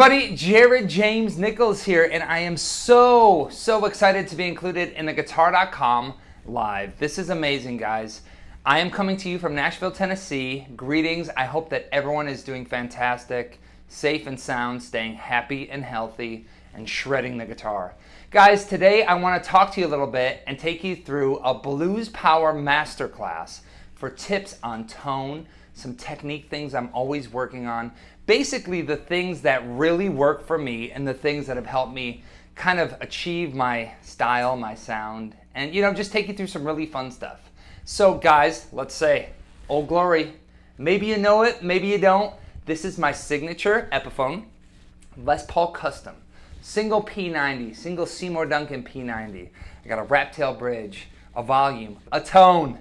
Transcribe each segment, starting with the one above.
everybody, Jared James Nichols here, and I am so excited to be included in the Guitar.com Live. This is amazing, guys. I am coming to you from Nashville, Tennessee. Greetings. I hope that everyone is doing fantastic, safe and sound, staying happy and healthy, and shredding the guitar. Guys, today I want to talk to you a little bit and take you through a Blues Power Masterclass for tips on tone, some technique things I'm always working on. Basically the things that really work for me and the things that have helped me kind of achieve my style, my sound, and just take you through some really fun stuff. So guys, let's say Old Glory. Maybe you know it, maybe you don't. This is my signature Epiphone, Les Paul Custom. Single P90, single Seymour Duncan P90. I got a rat tail bridge, a volume, a tone.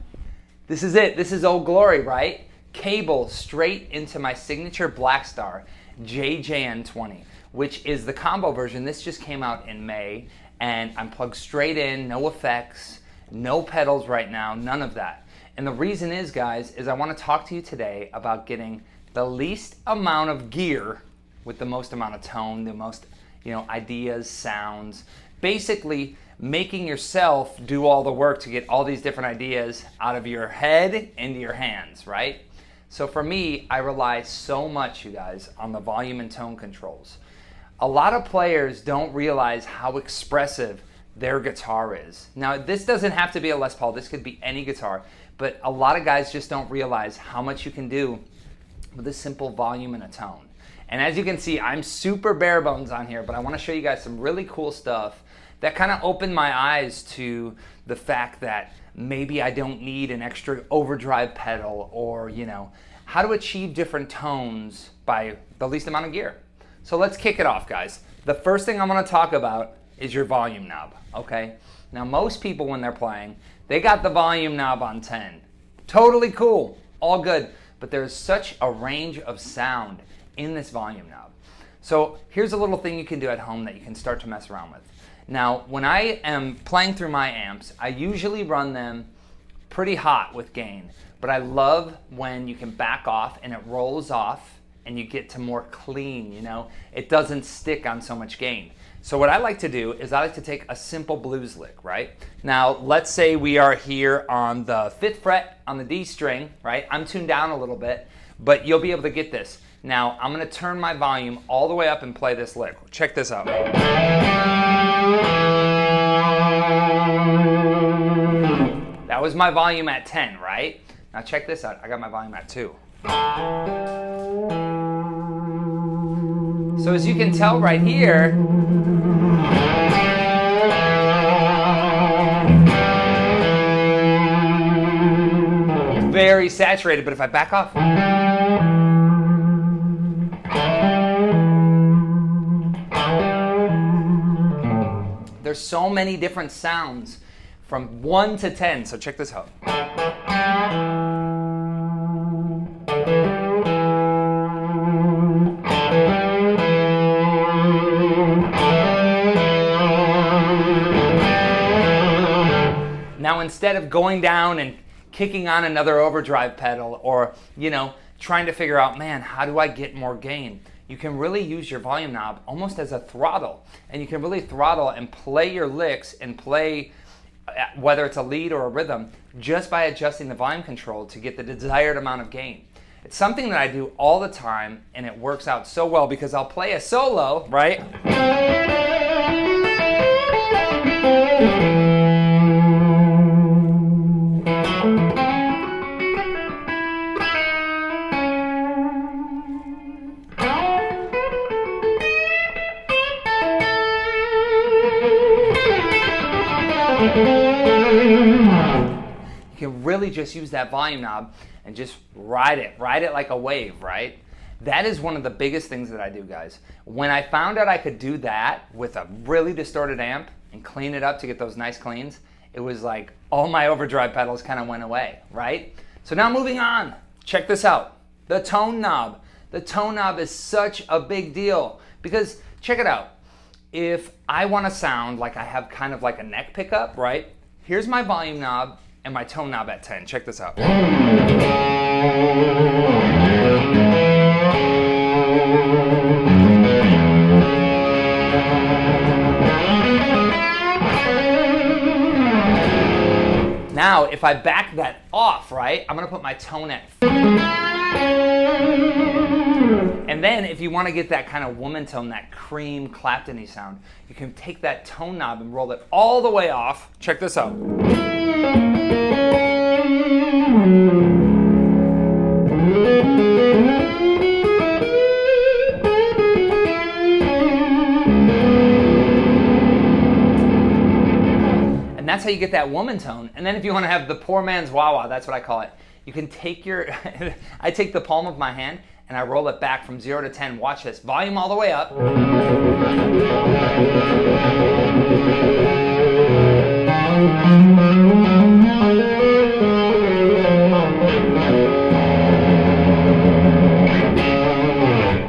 This is it, this is Old Glory, right? Cable straight into my signature Blackstar JJN20, which is the combo version. This just came out in May, and I'm plugged straight in, no effects, no pedals right now, none of that. And the reason is, guys, is I want to talk to you today about getting the least amount of gear with the most amount of tone, the most, ideas, sounds, basically making yourself do all the work to get all these different ideas out of your head into your hands, right? So for me, I rely so much, you guys, on the volume and tone controls. A lot of players don't realize how expressive their guitar is. Now, this doesn't have to be a Les Paul, this could be any guitar, but a lot of guys just don't realize how much you can do with a simple volume and a tone. And as you can see, I'm super bare bones on here, but I want to show you guys some really cool stuff that kind of opened my eyes to the fact that maybe I don't need an extra overdrive pedal, or how to achieve different tones by the least amount of gear. So let's kick it off, guys. The first thing I'm going to talk about is your volume knob, okay? Now most people when they're playing, they got the volume knob on 10. Totally cool, all good, but there's such a range of sound in this volume knob. So here's a little thing you can do at home that you can start to mess around with. Now, when I am playing through my amps, I usually run them pretty hot with gain, but I love when you can back off and it rolls off and you get to more clean, It doesn't stick on so much gain. So what I like to do is I like to take a simple blues lick, right? Now, let's say we are here on the 5th fret on the D string, right? I'm tuned down a little bit, but you'll be able to get this. Now, I'm gonna turn my volume all the way up and play this lick. Check this out. That was my volume at 10, right? Now check this out, I got my volume at 2. So as you can tell right here, very saturated, but if I back off, there's so many different sounds from 1 to 10, so check this out. Now instead of going down and kicking on another overdrive pedal or, trying to figure out, man, how do I get more gain? You can really use your volume knob almost as a throttle, and you can really throttle and play your licks and play whether it's a lead or a rhythm just by adjusting the volume control to get the desired amount of gain. It's something that I do all the time, and it works out so well because I'll play a solo, right? You can really just use that volume knob and just ride it like a wave, right? That is one of the biggest things that I do, guys. When I found out I could do that with a really distorted amp and clean it up to get those nice cleans, it was like all my overdrive pedals kind of went away, right? So now moving on, check this out. The tone knob. The tone knob is such a big deal because check it out. If I want to sound like I have kind of like a neck pickup, right? Here's my volume knob and my tone knob at 10. Check this out. now, if I back that off, right, I'm gonna put my tone at, and then if you wanna get that kind of woman tone, that cream Clapton-y sound, you can take that tone knob and roll it all the way off. Check this out. That's how you get that woman tone. And then if you want to have the poor man's Wawa, that's what I call it. You can take your, I take the palm of my hand and I roll it back from 0 to 10. Watch this, volume all the way up.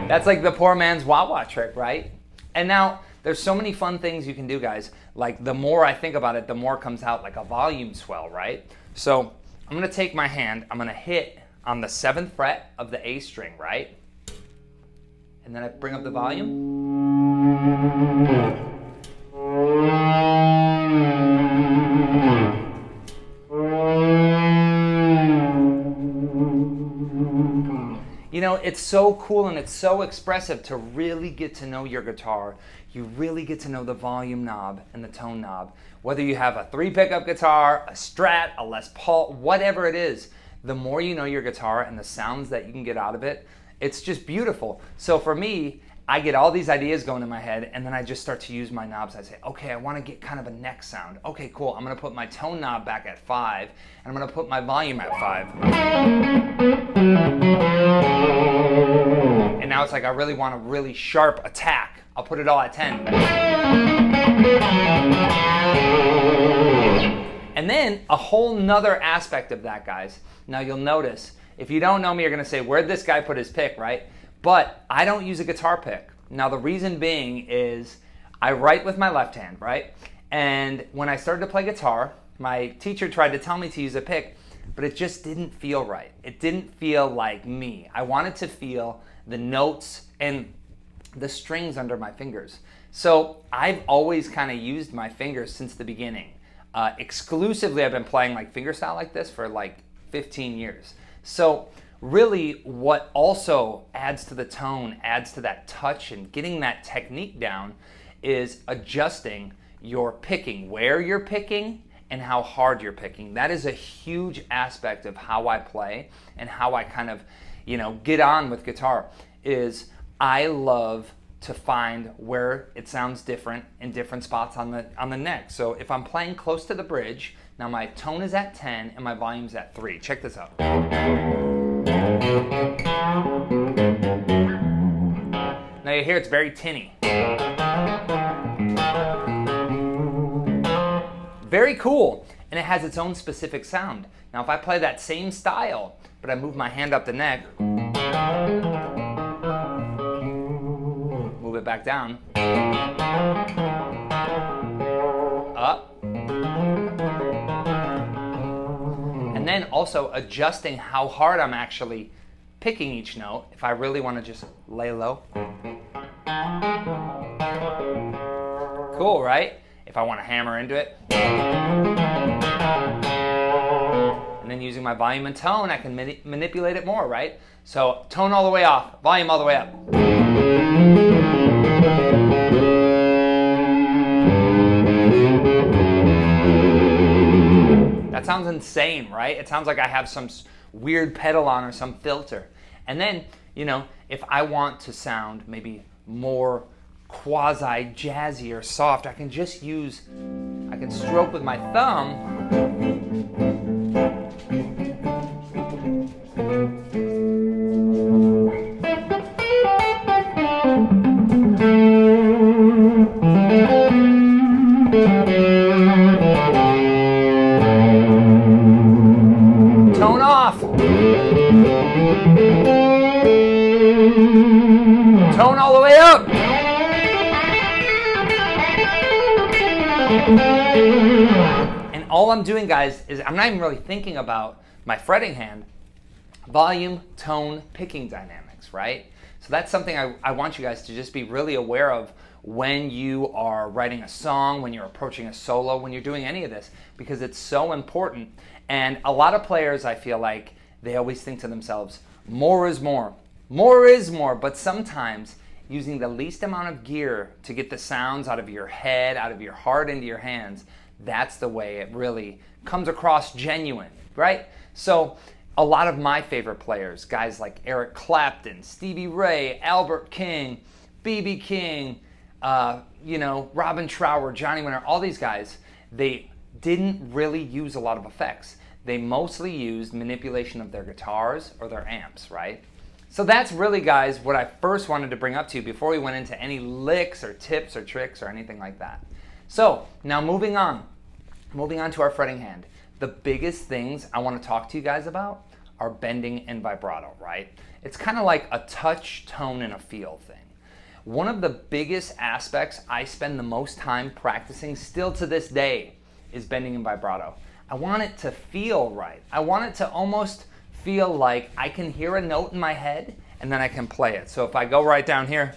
That's like the poor man's Wawa trick, right? And now, there's so many fun things you can do, guys. Like, the more I think about it, the more comes out like a volume swell, right? So I'm gonna take my hand, I'm gonna hit on the 7th fret of the A string, right? And then I bring up the volume. You know, it's so cool and it's so expressive to really get to know your guitar. You really get to know the volume knob and the tone knob. Whether you have a 3 pickup guitar, a Strat, a Les Paul, whatever it is, the more you know your guitar and the sounds that you can get out of it, it's just beautiful. So for me, I get all these ideas going in my head and then I just start to use my knobs. I say, okay, I want to get kind of a neck sound. Okay, cool. I'm going to put my tone knob back at 5 and I'm going to put my volume at 5. And now it's like I really want a really sharp attack. I'll put it all at 10. And then a whole nother aspect of that, guys. Now you'll notice, if you don't know me, you're going to say, where'd this guy put his pick, right? But I don't use a guitar pick. Now the reason being is I write with my left hand, right? And when I started to play guitar, my teacher tried to tell me to use a pick, but it just didn't feel right. It didn't feel like me. I wanted to feel the notes and the strings under my fingers. So I've always kind of used my fingers since the beginning. Exclusively, I've been playing like fingerstyle like this for like 15 years. So really what also adds to the tone, adds to that touch and getting that technique down is adjusting your picking, where you're picking and how hard you're picking. That is a huge aspect of how I play and how I kind of, you know, get on with guitar. Is I love to find where it sounds different in different spots on the neck. So if I'm playing close to the bridge, now my tone is at 10 and my volume's at 3. Check this out. Now you hear it's very tinny. Very cool, and it has its own specific sound. Now if I play that same style, but I move my hand up the neck, move it back down, up, and then also adjusting how hard I'm actually picking each note. If I really want to just lay low. Cool, right? If I want to hammer into it. And then using my volume and tone, I can manipulate it more, right? So tone all the way off, volume all the way up. That sounds insane, right? It sounds like I have some weird pedal on or some filter. And then, you know, if I want to sound maybe more quasi jazzy or soft, I can just use, I can stroke with my thumb. Tone off. Tone all the way up. And all I'm doing, guys, is I'm not even really thinking about my fretting hand. Volume, tone, picking dynamics, right? So that's something I want you guys to just be really aware of when you are writing a song, when you're approaching a solo, when you're doing any of this, because it's so important. And a lot of players, I feel like, they always think to themselves, more is more. More is more, but sometimes using the least amount of gear to get the sounds out of your head, out of your heart, into your hands, that's the way it really comes across genuine, right? So a lot of my favorite players, guys like Eric Clapton, Stevie Ray, Albert King, B.B. King, Robin Trower, Johnny Winter, all these guys, they didn't really use a lot of effects. They mostly used manipulation of their guitars or their amps, right? So that's really, guys, what I first wanted to bring up to you before we went into any licks or tips or tricks or anything like that. So now moving on to our fretting hand. The biggest things I want to talk to you guys about are bending and vibrato, right? It's kind of like a touch, tone, and a feel thing. One of the biggest aspects I spend the most time practicing still to this day is bending and vibrato. I want it to feel right. I want it to almost feel like I can hear a note in my head and then I can play it. So if I go right down here,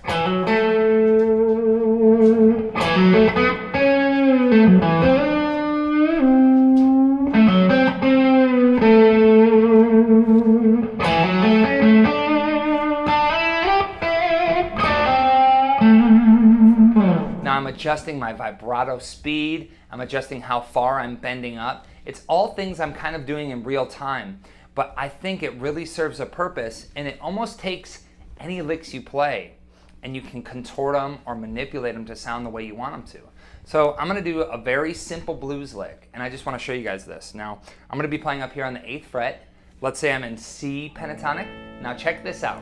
now I'm adjusting my vibrato speed, I'm adjusting how far I'm bending up. It's all things I'm kind of doing in real time, but I think it really serves a purpose, and it almost takes any licks you play and you can contort them or manipulate them to sound the way you want them to. So I'm gonna do a very simple blues lick, and I just wanna show you guys this. Now, I'm gonna be playing up here on the 8th fret. Let's say I'm in C pentatonic. Now check this out.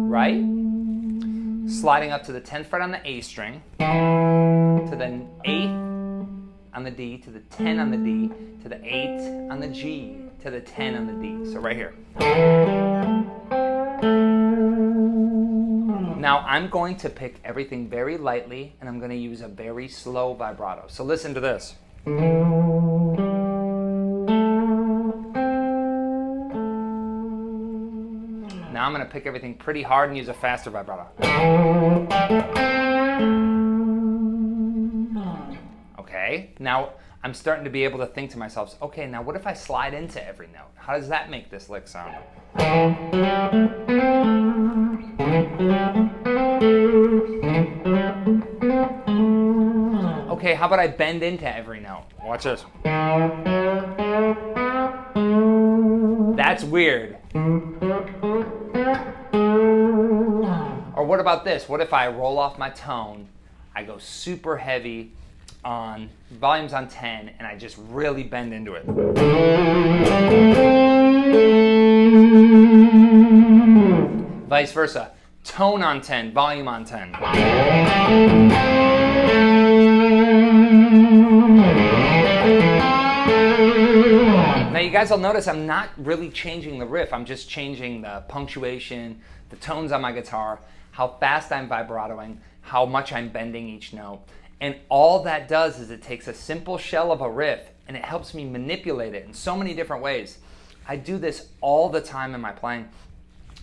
Right? Sliding up to the 10th fret on the A string, to the 8th on the D, to the 10 on the D, to the 8 on the G, to the 10 on the D. So right here. Now I'm going to pick everything very lightly, and I'm going to use a very slow vibrato. So listen to this. Now I'm going to pick everything pretty hard and use a faster vibrato. Okay, now I'm starting to be able to think to myself, okay, now what if I slide into every note? How does that make this lick sound? Okay, how about I bend into every note? Watch this. That's weird. Or what about this? What if I roll off my tone, I go super heavy on, volume's on 10, and I just really bend into it. Vice versa. Tone on 10, volume on 10. Now you guys will notice I'm not really changing the riff, I'm just changing the punctuation, the tones on my guitar, how fast I'm vibratoing, how much I'm bending each note. And all that does is it takes a simple shell of a riff and it helps me manipulate it in so many different ways. I do this all the time in my playing.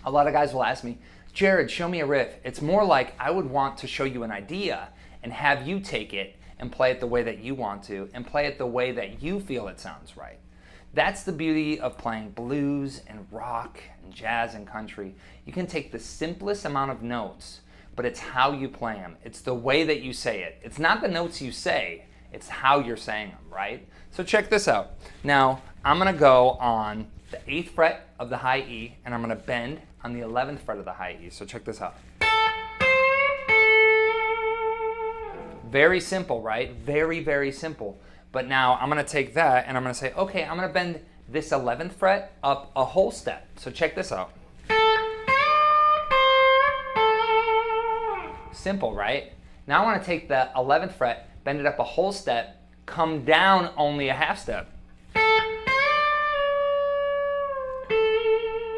A lot of guys will ask me, Jared, show me a riff. It's more like I would want to show you an idea and have you take it and play it the way that you want to and play it the way that you feel it sounds right. That's the beauty of playing blues and rock and jazz and country. You can take the simplest amount of notes, but it's how you play them. It's the way that you say it. It's not the notes you say, it's how you're saying them, right? So check this out. Now, I'm gonna go on the 8th fret of the high E, and I'm gonna bend on the 11th fret of the high E. So check this out. Very simple, right? Very, very simple. But now I'm gonna take that and I'm gonna say, okay, I'm gonna bend this 11th fret up a whole step. So check this out. Simple, right? Now I wanna take the 11th fret, bend it up a whole step, come down only a half step.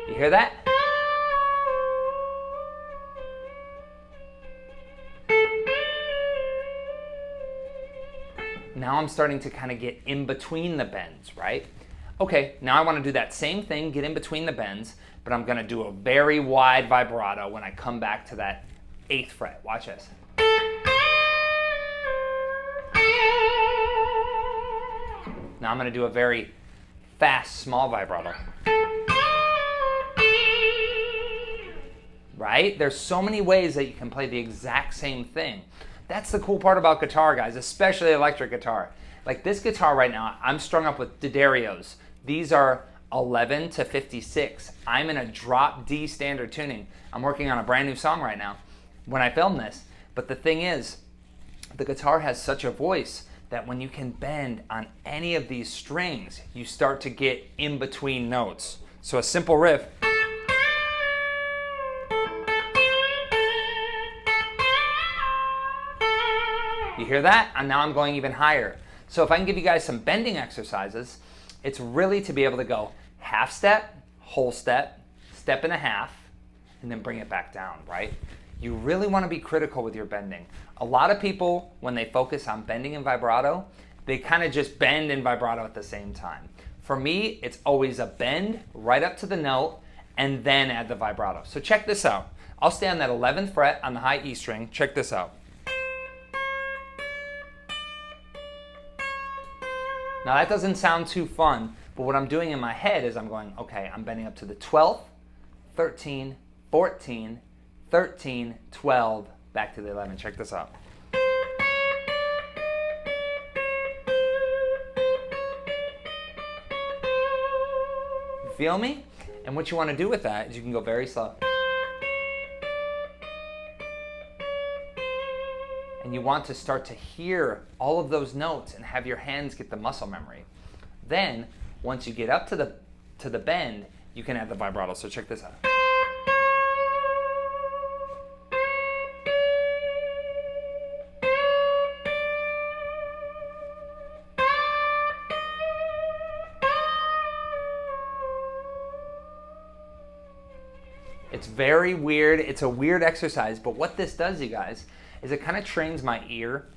You hear that? Now I'm starting to kind of get in between the bends, right? Okay, now I want to do that same thing, get in between the bends, but I'm going to do a very wide vibrato when I come back to that 8th fret. Watch this. Now I'm going to do a very fast, small vibrato. Right? There's so many ways that you can play the exact same thing. That's the cool part about guitar, guys, especially electric guitar. Like this guitar right now, I'm strung up with D'Addarios. These are 11 to 56. I'm in a drop D standard tuning. I'm working on a brand new song right now when I film this. But the thing is, the guitar has such a voice that when you can bend on any of these strings, you start to get in between notes. So a simple riff. You hear that? And now I'm going even higher. So if I can give you guys some bending exercises, it's really to be able to go half step, whole step, step and a half, and then bring it back down, right? You really want to be critical with your bending. A lot of people, when they focus on bending and vibrato, they kind of just bend and vibrato at the same time. For me, it's always a bend right up to the note and then add the vibrato. So check this out. I'll stay on that 11th fret on the high E string. Check this out. Now that doesn't sound too fun, but what I'm doing in my head is I'm going, okay, I'm bending up to the 12th, 13, 14, 13, 12, back to the 11. Check this out. You feel me? And what you want to do with that is you can go very slow. And you want to start to hear all of those notes and have your hands get the muscle memory. Then, once you get up to the bend, you can add the vibrato. So check this out. It's very weird. It's a weird exercise, but what this does, you guys, is it kind of trains my ear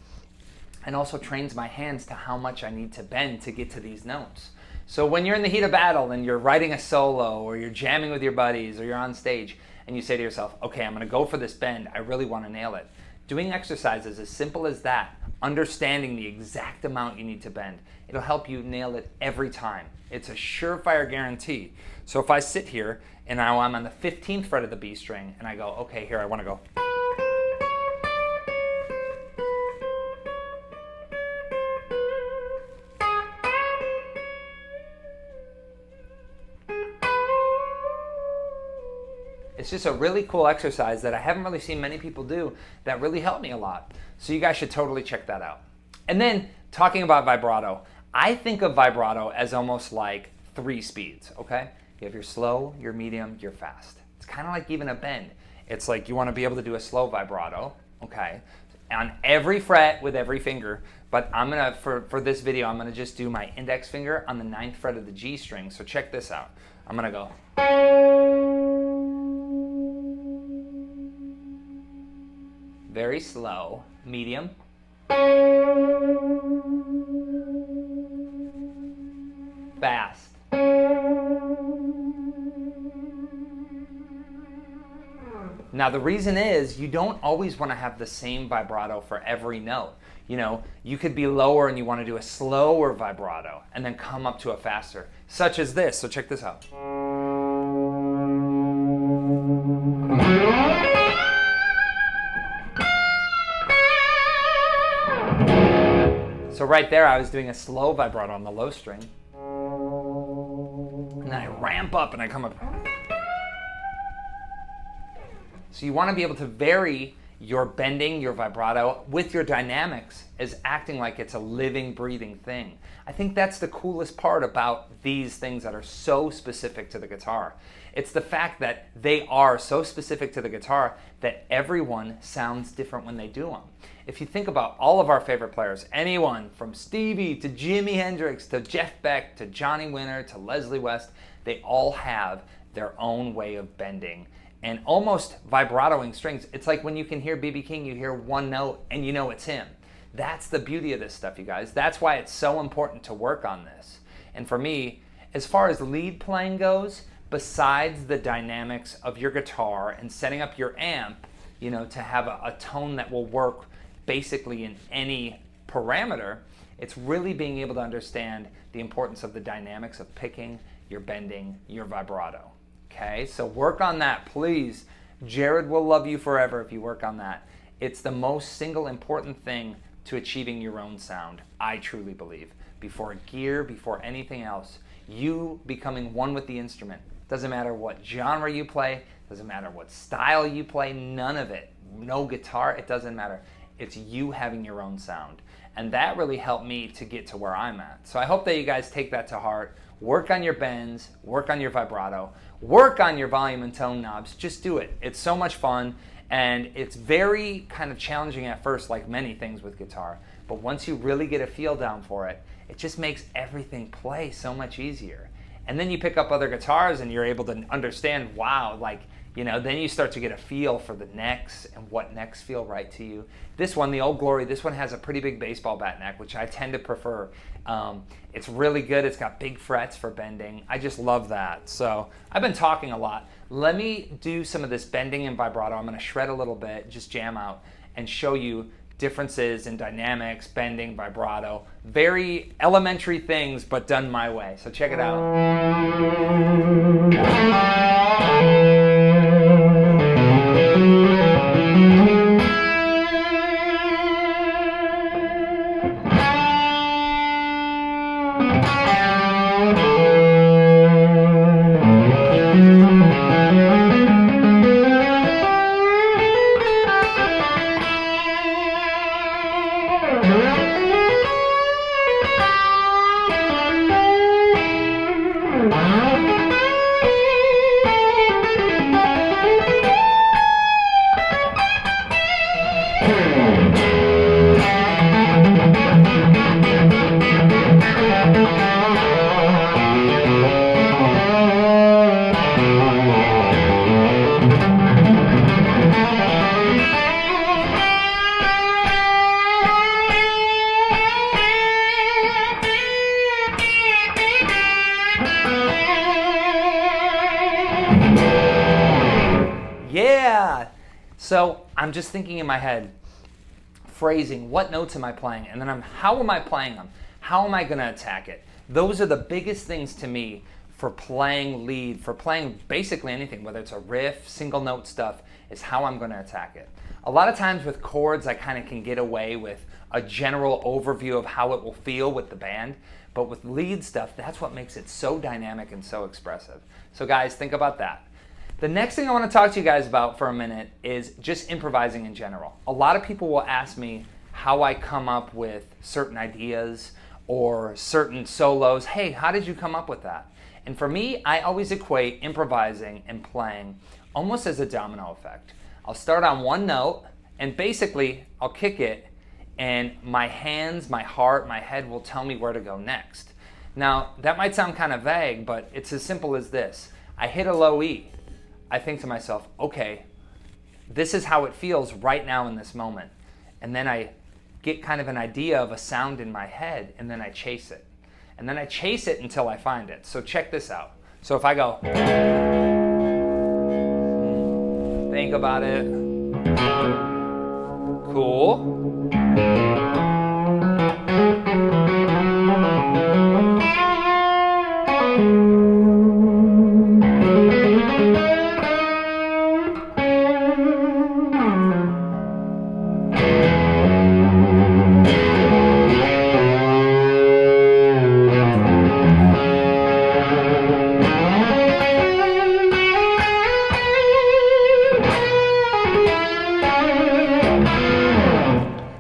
and also trains my hands to how much I need to bend to get to these notes. So when you're in the heat of battle and you're writing a solo or you're jamming with your buddies or you're on stage and you say to yourself, okay, I'm going to go for this bend. I really want to nail it. Doing exercises as simple as that, understanding the exact amount you need to bend, it'll help you nail it every time. It's a surefire guarantee. So if I sit here and now I'm on the 15th fret of the B string and I go, okay, here I want to go. It's just a really cool exercise that I haven't really seen many people do that really helped me a lot. So you guys should totally check that out. And then talking about vibrato, I think of vibrato as almost like 3 speeds, okay? You have your slow, your medium, your fast. It's kind of like even a bend. It's like you want to be able to do a slow vibrato, okay? On every fret with every finger, but I'm gonna, for this video, I'm gonna just do my index finger on the 9th fret of the G string. So check this out. I'm gonna go. Very slow, medium, fast. Now the reason is you don't always want to have the same vibrato for every note. You know, you could be lower and you want to do a slower vibrato and then come up to a faster, such as this. So check this out. So right there I was doing a slow vibrato on the low string. And then I ramp up and I come up. So you want to be able to vary your bending, your vibrato with your dynamics as acting like it's a living, breathing thing. I think that's the coolest part about these things that are so specific to the guitar. It's the fact that they are so specific to the guitar that everyone sounds different when they do them. If you think about all of our favorite players, anyone from Stevie to Jimi Hendrix to Jeff Beck to Johnny Winter to Leslie West, they all have their own way of bending and almost vibratoing strings. It's like when you can hear B.B. King, you hear one note and you know it's him. That's the beauty of this stuff, you guys. That's why it's so important to work on this. And for me, as far as lead playing goes, besides the dynamics of your guitar and setting up your amp, to have a tone that will work basically in any parameter, it's really being able to understand the importance of the dynamics of picking, your bending, your vibrato. Okay, so work on that, please. Jared will love you forever if you work on that. It's the most single important thing to achieving your own sound, I truly believe. Before gear, before anything else, you becoming one with the instrument. Doesn't matter what genre you play, doesn't matter what style you play, none of it. No guitar, it doesn't matter. It's you having your own sound. And that really helped me to get to where I'm at. So I hope that you guys take that to heart. Work on your bends, work on your vibrato, work on your volume and tone knobs. Just do it. It's so much fun, and it's very kind of challenging at first, like many things with guitar. But once you really get a feel down for it, it just makes everything play so much easier. And then you pick up other guitars and you're able to understand, wow, then you start to get a feel for the necks and what necks feel right to you. This one, the Old Glory, this one has a pretty big baseball bat neck, which I tend to prefer. It's really good. It's got big frets for bending. I just love that. So I've been talking a lot. Let me do some of this bending and vibrato. I'm going to shred a little bit, just jam out, and show you differences in dynamics, bending, vibrato. Very elementary things, but done my way. So check it out. Yeah! So I'm just thinking in my head, phrasing, what notes am I playing? And then how am I playing them? How am I going to attack it? Those are the biggest things to me for playing lead, for playing basically anything, whether it's a riff, single note stuff, is how I'm going to attack it. A lot of times with chords, I kind of can get away with a general overview of how it will feel with the band. But with lead stuff, that's what makes it so dynamic and so expressive. So guys, think about that. The next thing I want to talk to you guys about for a minute is just improvising in general. A lot of people will ask me how I come up with certain ideas or certain solos. Hey, how did you come up with that? And for me, I always equate improvising and playing almost as a domino effect. I'll start on one note and basically I'll kick it, and my hands, my heart, my head will tell me where to go next. Now, that might sound kind of vague, but it's as simple as this. I hit a low E. I think to myself, okay, this is how it feels right now in this moment. And then I get kind of an idea of a sound in my head, and then I chase it. And then I chase it until I find it. So check this out. So if I go, think about it, cool.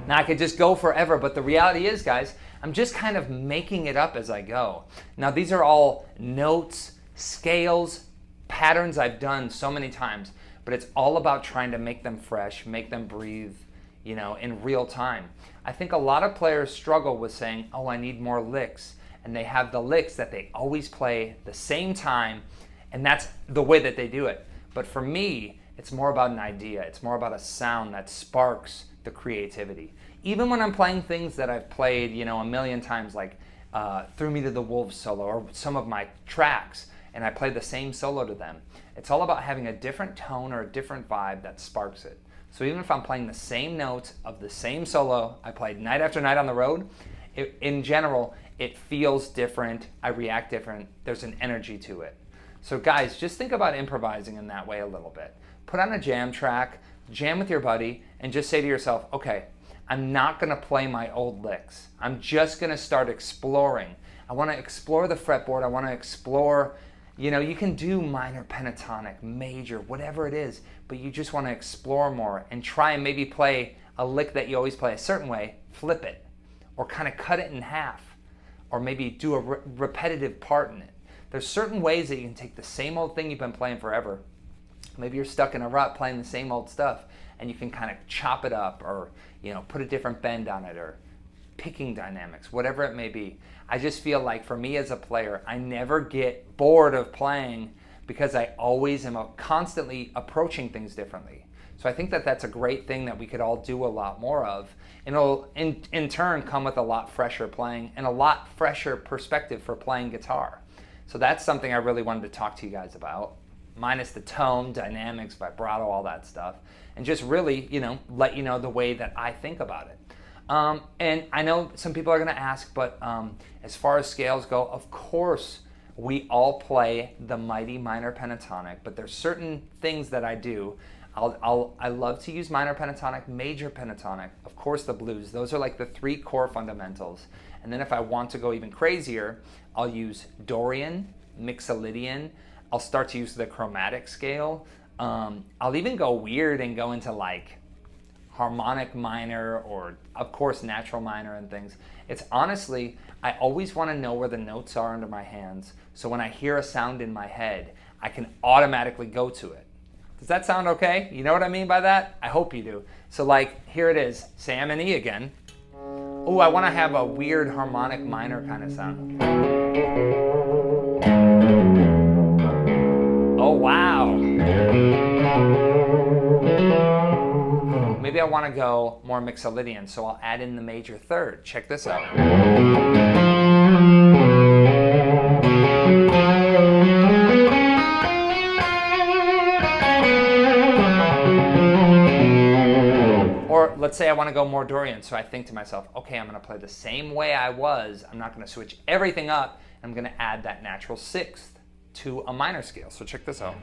Now I could just go forever, but the reality is, guys, I'm just kind of making it up as I go. Now these are all notes, scales, patterns I've done so many times, but it's all about trying to make them fresh, make them breathe, in real time. I think a lot of players struggle with saying, oh, I need more licks, and they have the licks that they always play the same time, and that's the way that they do it. But for me, it's more about an idea. It's more about a sound that sparks the creativity. Even when I'm playing things that I've played, a million times, like Threw Me to the Wolves solo, or some of my tracks, and I play the same solo to them. It's all about having a different tone or a different vibe that sparks it. So even if I'm playing the same notes of the same solo I played night after night on the road, in general, it feels different, I react different, there's an energy to it. So guys, just think about improvising in that way a little bit. Put on a jam track, jam with your buddy, and just say to yourself, okay, I'm not gonna play my old licks. I'm just gonna start exploring. I wanna explore the fretboard, I wanna explore, you can do minor pentatonic, major, whatever it is, but you just wanna explore more and try and maybe play a lick that you always play a certain way, flip it, or kind of cut it in half, or maybe do a repetitive part in it. There's certain ways that you can take the same old thing you've been playing forever. Maybe you're stuck in a rut playing the same old stuff, and you can kind of chop it up, or put a different bend on it, or picking dynamics, whatever it may be. I just feel like for me as a player, I never get bored of playing because I always am constantly approaching things differently. So I think that that's a great thing that we could all do a lot more of, and it'll in turn come with a lot fresher playing and a lot fresher perspective for playing guitar. So that's something I really wanted to talk to you guys about, minus the tone, dynamics, vibrato, all that stuff, and just really, let you know the way that I think about it. And I know some people are going to ask, but as far as scales go, of course, we all play the mighty minor pentatonic, but there's certain things that I do. I love to use minor pentatonic, major pentatonic, of course the blues. Those are like the 3 core fundamentals. And then if I want to go even crazier, I'll use Dorian, Mixolydian. I'll start to use the chromatic scale. I'll even go weird and go into like harmonic minor, or of course natural minor and things. It's honestly, I always want to know where the notes are under my hands, so when I hear a sound in my head, I can automatically go to it. Does that sound okay? You know what I mean by that? I hope you do. So like, here it is, say I'm in E again. Oh, I want to have a weird harmonic minor kind of sound. Oh, wow. Maybe I want to go more Mixolydian, so I'll add in the major third. Check this out. Or let's say I want to go more Dorian, so I think to myself, okay, I'm going to play the same way I was. I'm not going to switch everything up. I'm going to add that natural sixth to a minor scale. So check this out.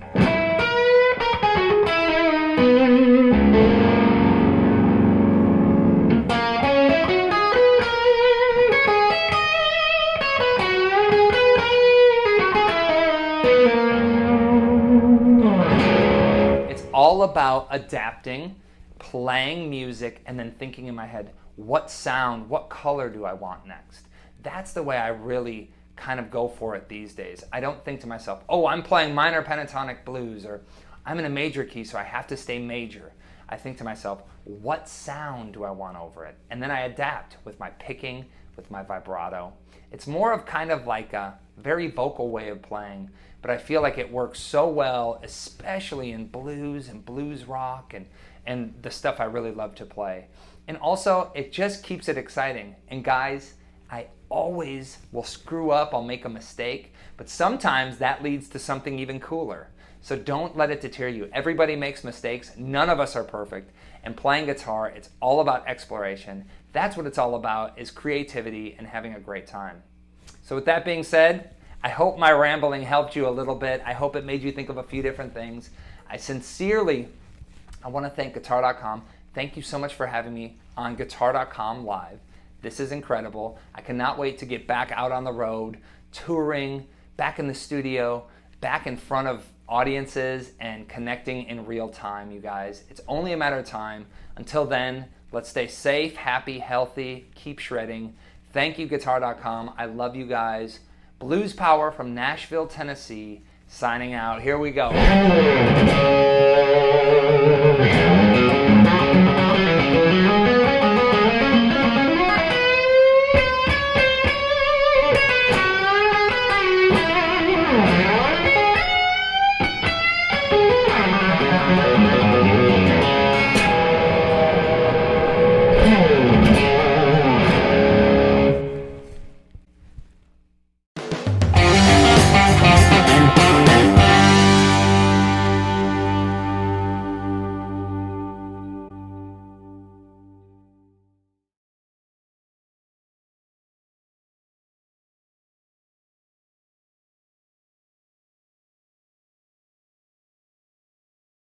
It's all about adapting, playing music, and then thinking in my head, what sound, what color do I want next? That's the way I really kind of go for it these days. I don't think to myself, oh, I'm playing minor pentatonic blues, or I'm in a major key, so I have to stay major. I think to myself, what sound do I want over it? And then I adapt with my picking, with my vibrato. It's more of kind of like a very vocal way of playing, but I feel like it works so well, especially in blues and blues rock and the stuff I really love to play. And also, it just keeps it exciting. And guys, I always will screw up, I'll make a mistake, but sometimes that leads to something even cooler. So don't let it deter you. Everybody makes mistakes, none of us are perfect, and playing guitar, it's all about exploration. That's what it's all about, is creativity and having a great time. So with that being said, I hope my rambling helped you a little bit. I hope it made you think of a few different things. I want to thank Guitar.com. Thank you so much for having me on Guitar.com Live. This is incredible. I cannot wait to get back out on the road, touring, back in the studio, back in front of audiences and connecting in real time, you guys. It's only a matter of time. Until then, let's stay safe, happy, healthy, keep shredding. Thank you, Guitar.com. I love you guys. Blues Power from Nashville, Tennessee, signing out. Here we go.